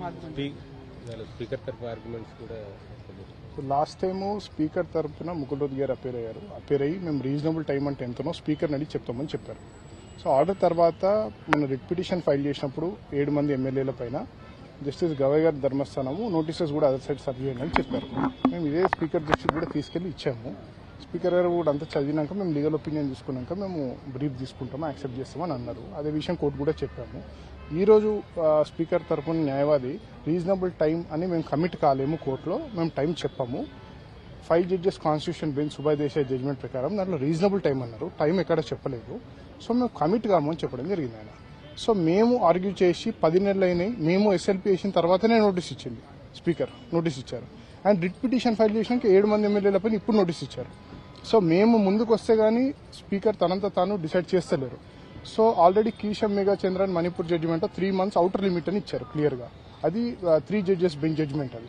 Speaker తరఫు arguments కూడా last time speaker తరఫున ముకుల్ గారు అపేర్ అయ్యి మేము రీజనబుల్ టైం అంటే ఎంతనో స్పీకర్ అడిగి చెప్తామని చెప్పారు. సో ఆర్డర్ తర్వాత మన రిట్ పిటిషన్ ఫైల్ చేసినప్పుడు 7 మంది ఎమ్మెల్యేల పైన జస్టిస్ గవయ్ గారి ధర్మస్థానము నోటీసెస్ కూడా అదర్ సైడ్ సర్వ్ చేయండి అని చెప్పారు. మేము ఇదే స్పీకర్ దృష్టికి కూడా తీసుకెళ్లి ఇచ్చాము. స్పీకర్ గారు కూడా అంతా చదివినాక మేము లీగల్ ఒపీనియన్ తీసుకున్నాక మేము బ్రీఫ్ తీసుకుంటాము, యాక్సెప్ట్ చేస్తామని అన్నారు. అదే విషయం కోర్టు కూడా చెప్పాము. ఈ రోజు స్పీకర్ తరఫున న్యాయవాది రీజనబుల్ టైం అని మేము కమిట్ కాలేము, కోర్టులో మేము టైం చెప్పాము. 5 judges constitution bench Subhash Desai judgement ప్రకారం దాంట్లో రీజనబుల్ టైం అన్నారు, టైం ఎక్కడ చెప్పలేదు. సో మేము కమిట్ కాము అని చెప్పడం జరిగింది ఆయన. సో మేము ఆర్గ్యూ చేసి 10 నెలలు అయినాయి, మేము ఎస్ఎల్పీ వేసిన తర్వాతనే నోటీస్ ఇచ్చింది స్పీకర్, నోటీస్ ఇచ్చారు. అండ్ రిట్ పిటిషన్ ఫైల్ చేసినాక 7 మంది ఎమ్మెల్యేల పైన ఇప్పుడు నోటీస్ ఇచ్చారు. సో మేము ముందుకు వస్తే గానీ స్పీకర్ తనంతా తాను డిసైడ్ చేస్తలేరు. So already Keisham Megha Chandran Manipur judgement 3 months outer limit అని ఇచ్చారు క్లియర్ గా. అది 3 జడ్జెస్ బెంచ్ జడ్జిమెంట్. అది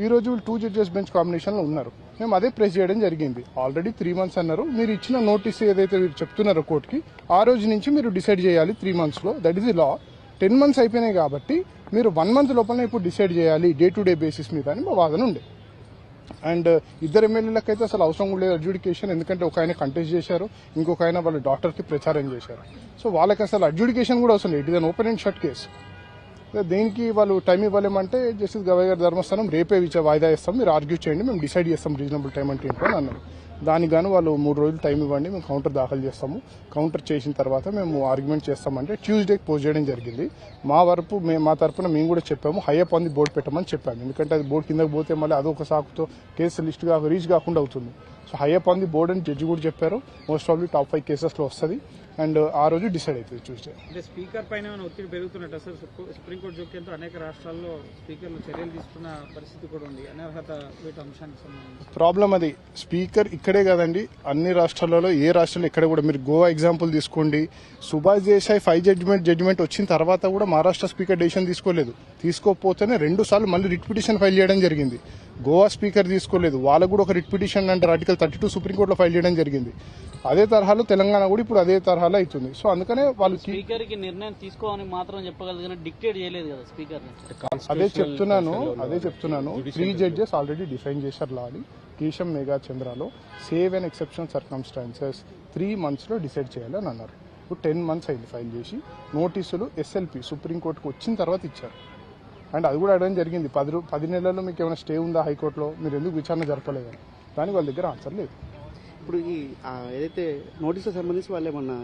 ఈ రోజు 2 జడ్జెస్ బెంచ్ కాంబినేషన్ లో ఉన్నారు. మేము అదే ప్రెస్ చేయడం జరిగింది. ఆల్రెడీ 3 months అన్నారు. మీరు ఇచ్చిన నోటీస్ ఏదైతే మీరు చెప్తున్నారో కోర్టుకి, ఆ రోజు నుంచి మీరు డిసైడ్ చేయాలి 3 months లో. That is the law. 10 months అయిపోయినాయి కాబట్టి మీరు 1 month లోపల ఇప్పుడు డిసైడ్ చేయాలి డే టు డే బేసిస్ మీద అని మా వాదన ఉండే. అండ్ ఇద్దరు ఎమ్మెల్యేలకైతే అసలు అవసరం కూడా లేదు అడ్జుడికేషన్, ఎందుకంటే ఒక ఆయన కంటెస్ట్ చేశారు, ఇంకొక ఆయన వాళ్ళ డాక్టర్కి ప్రచారం చేశారు. సో వాళ్ళకి అసలు అడ్జుడికేషన్ కూడా అవసరం లేదు. It is an open and shut case. దేనికి వాళ్ళు టైం ఇవ్వలేమంటే జస్టిస్ గవయ్ గారి ధర్మస్థానం రేపే వాయిదా ఇస్తాం, మీరు ఆర్గ్యూ చేయండి, మేము డిసైడ్ చేస్తాం రీజనబుల్ టైం అంటే ఏంటో అని అన్నారు. దానికి గాను వాళ్ళు 3 రోజులు టైం ఇవ్వండి, మేము కౌంటర్ దాఖలు చేస్తాము, కౌంటర్ చేసిన తర్వాత మేము ఆర్గ్యుమెంట్ చేస్తామంటే ట్యూస్డేకి పోస్ట్ చేయడం జరిగింది. మా తరపున మేము కూడా చెప్పాము, హైయప్ ఆన్ ది బోర్డు పెట్టమని చెప్పాము. ఎందుకంటే అది బోర్డు కిందకి పోతే మళ్ళీ అదొక సాకుతో కేసు లిస్ట్ రీచ్ కాకుండా అవుతుంది. సో హైయప్ ఆన్ ది బోర్డు అని జడ్జి కూడా చెప్పారు. మోస్ట్ ప్రాబ్లీ టాప్ 5 కేసెస్లో వస్తుంది. అండ్ ఆ రోజు డిసైడ్ అవుతుంది ట్యూస్డే. అంటే స్పీకర్ పైన ఒత్తిడి పెరుగుతున్నట్టు సార్, సుప్రీంకోర్టు జోక్యంతో అనేక రాష్ట్రాల్లో స్పీకర్లు చర్యలు తీసుకున్న పరిస్థితి కూడా ఉంది. అనర్హత వీటి అంశానికి సంబంధించి ప్రాబ్లం అది. స్పీకర్ ఇక్కడే కాదండి, అన్ని రాష్ట్రాలలో, ఏ రాష్ట్రంలో ఎక్కడ కూడా మీరు గోవా ఎగ్జాంపుల్ తీసుకోండి. సుభాష్ దేశాయ్ 5 జడ్జిమెంట్ వచ్చిన తర్వాత కూడా మహారాష్ట్ర స్పీకర్ డెసిషన్ తీసుకోలేదు. తీసుకోకపోతేనే 2 సార్లు మళ్ళీ రిట్ పిటిషన్ ఫైల్ చేయడం జరిగింది. గోవా స్పీకర్ తీసుకోలేదు, వాళ్ళకు కూడా ఒక రిట్ పిటిషన్ అంటే ఆర్టికల్ 32 సుప్రీంకోర్టులో ఫైల్ చేయడం జరిగింది. అదే తరహాలో తెలంగాణ కూడా ఇప్పుడు అదే తరహాలో అవుతుంది. సో అందుకనే వాళ్ళు స్పీకర్ కి నిర్ణయం తీసుకోవాలని మాత్రం చెప్పగలరు, డిక్టేట్ చేయలేదు కదా స్పీకర్. అదే చెప్తున్నాను 3 జడ్జెస్ ఆల్రెడీ డిఫైన్ చేశారు లా అని. కీశం మేఘా చంద్రలో save and exceptional circumstances 3 months లో డిసైడ్ చేయాలని అన్నారు. ఇప్పుడు 10 months అయింది ఫైల్ చేసి. నోటీసులు ఎస్ఎల్పి సుప్రీంకోర్టుకు వచ్చిన తర్వాత ఇచ్చారు. అండ్ అది కూడా అడగడం జరిగింది, 10 నెలల్లో మీకు ఏమైనా స్టే ఉందా హైకోర్టులో, మీరు ఎందుకు విచారణ జరపలేదని. దానికి వాళ్ళ దగ్గర ఆన్సర్ లేదు. ఇప్పుడు ఈ ఏదైతే నోటీసులకు సంబంధించి వాళ్ళు ఏమన్నా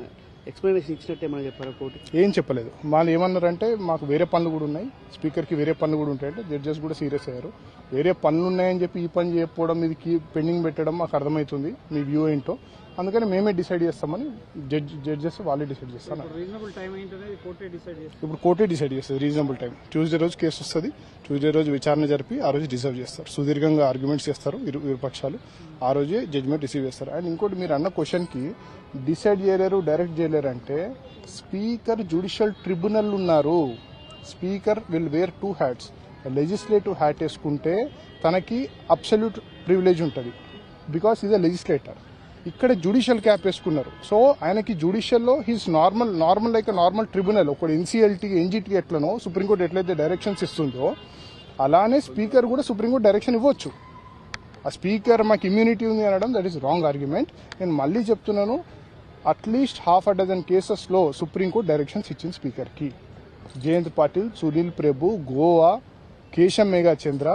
ఎక్స్ప్లెనేషన్ ఇచ్చినట్టు ఏమన్నా చెప్పారా కోర్టు? ఏం చెప్పలేదు. వాళ్ళు ఏమన్నారంటే మాకు వేరే పనులు కూడా ఉన్నాయి, స్పీకర్కి వేరే పనులు కూడా ఉంటాయంటే జడ్జెస్ కూడా సీరియస్ అయ్యారు. వేరే పనులు ఉన్నాయని చెప్పి ఈ పని చేయకపోవడం, ఇది పెండింగ్ పెట్టడం మాకు అర్థమవుతుంది, మీ వ్యూ ఏంటో, అందుకని మేమే డిసైడ్ చేస్తామని జడ్జెస్ వాళ్ళే డిసైడ్ చేస్తారు. ఇప్పుడు కోర్టే డిసైడ్ చేస్తుంది రీజనబుల్ టైం. ట్యూస్డే రోజు కేసు వస్తుంది, ట్యూస్డే రోజు విచారణ జరిపి ఆ రోజు రిజర్వ్ చేస్తారు. సుదీర్ఘంగా ఆర్గ్యుమెంట్స్ చేస్తారు ఇరు పక్షాలు, ఆ రోజే జడ్జిమెంట్ రిసీవ్ చేస్తారు. అండ్ ఇంకోటి మీరు అన్న క్వశ్చన్కి డిసైడ్ చేయలేరు, డైరెక్ట్ చేయలేరు అంటే స్పీకర్ జ్యుడిషియల్ ట్రిబ్యునల్ ఉన్నారు. Speaker will wear 2 hats. Legislative hat వేసుకుంటే తనకి అబ్సల్యూట్ ప్రివిలేజ్ ఉంటుంది, బికాస్ ఈజ్ అ లెజిస్లేటర్. ఇక్కడ జ్యుడిషియల్ క్యాప్ వేసుకున్నారు. సో ఆయనకి జ్యుడిషియల్లో he's normal like normal tribunal. ఒక ఎన్సీఎల్టీ ఎన్జిటీ ఎట్లనో సుప్రీంకోర్టు ఎట్లయితే డైరెక్షన్స్ ఇస్తుందో అలానే స్పీకర్ కూడా సుప్రీంకోర్టు డైరెక్షన్ ఇవ్వచ్చు. ఆ స్పీకర్ మాకు ఇమ్యూనిటీ ఉంది అనడం దట్ ఈస్ రాంగ్ ఆర్గ్యుమెంట్. నేను మళ్ళీ చెప్తున్నాను, అట్లీస్ట్ 6 కేసెస్లో సుప్రీంకోర్టు డైరెక్షన్స్ ఇచ్చింది స్పీకర్కి. జయంత్ పాటిల్, సునీల్ ప్రభు, గోవా, కేశం మేఘా చంద్ర,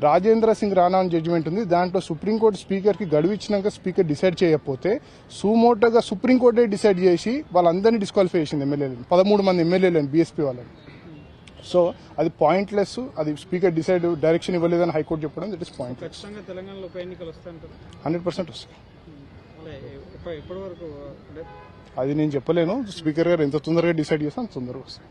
రాజేంద్ర సింగ్ రాణా జడ్జిమెంట్ ఉంది. దాంట్లో సుప్రీంకోర్టు స్పీకర్కి గడువు ఇచ్చినాక స్పీకర్ డిసైడ్ చేయకపోతే సుమోటోగా సుప్రీంకోర్టే డిసైడ్ చేసి వాళ్ళందరినీ డిస్క్వాలిఫై చేసింది ఎమ్మెల్యేలను, 13 మంది ఎమ్మెల్యేలను, బీఎస్పీ వాళ్ళని. సో అది పాయింట్లెస్. అది స్పీకర్ డిసైడ్ డైరెక్షన్ ఇవ్వలేదని హైకోర్టు చెప్పడం దట్ ఇస్ పాయింట్లెస్. 100% వస్తాయి. అది నేను చెప్పలేను. స్పీకర్ గారు ఎంత తొందరగా డిసైడ్ చేస్తే అంత తొందరగా వస్తాయి.